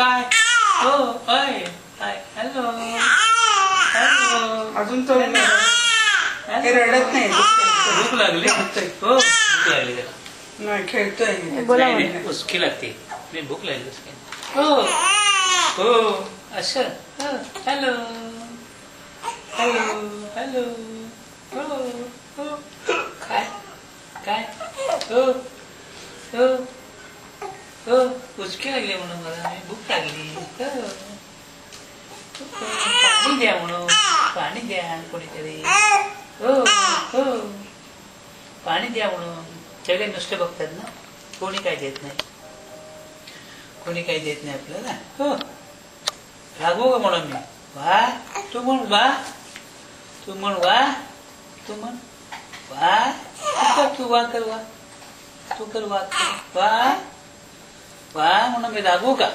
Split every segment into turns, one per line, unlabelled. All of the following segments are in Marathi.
काय हो हाय हाय हॅलो हॅलो
अजून तो हे रडत नाही.
भूक लागली हो भूक लागली त्याला
नाही खेळतोय.
बोला
नाही उसकी लागते नाही भूक लागली उसकी हो हो असं हॅलो हॅलो हॅलो हो हो काय काय हो हो हो उसकी लागली म्हणून मला भूक लागली पाणी द्या म्हणून पाणी द्या कोणीतरी हो हो पाणी द्या म्हणून. सगळे नुसते बघतात ना कोणी काय देत नाही कोणी काही देत नाही आपल्याला हो रागवू का म्हणून मी वा तू म्हण वा तू म्हण वा तू म्हण वा तू वा कर वा तू कर वा वा वा म्हणून मी रागवू का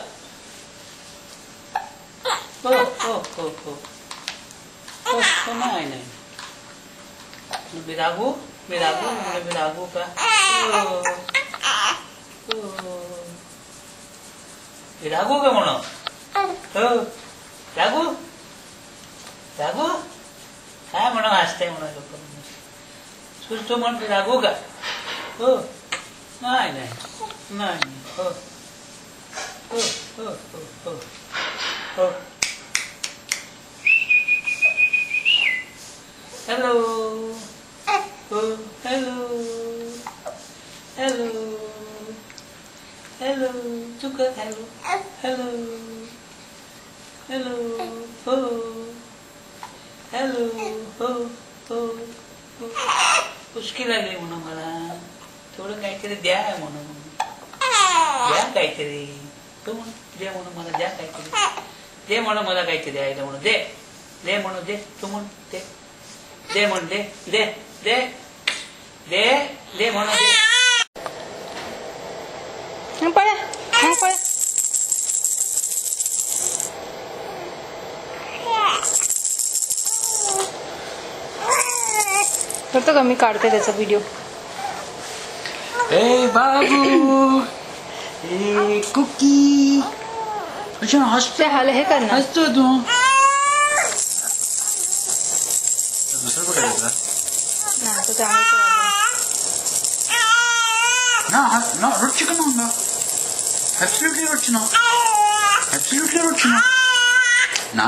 हो हो हो हो हो नाही नाही मी रागू म्हणून मी रागू का मी रागू का म्हणून हो रागू रागू काय म्हणून हसते म्हणून लोक सुचतो म्हणून मी रागू का हो नाही नाही नाही हो हो हो हो हो हो हॅलो हो हॅलो हॅलो हॅलो तू कर हॅलो हॅलो हॅलो हो हॅलो हो हो हो उसकी लागली म्हणून मला थोडं काहीतरी द्या म्हणून द्या काहीतरी तू म्हणून दे म्हणून मला द्या काहीतरी दे म्हणून मला काहीतरी द्यायला म्हणून दे दे म्हणून दे तू म्हणून दे दे म्हण दे दे दे दे दे म्हणून दे
पळा पळा करतो का मी काढते त्याचा व्हिडिओ.
ए बाबू ए कुकी अच्छा हसतो
हाल हे कर ना
हसतो तू दुसरं कुठे No, no, రుచిగా ఉందా అబ్సల్యూట్లీ రుచినా అబ్సల్యూట్లీ రుచినా నా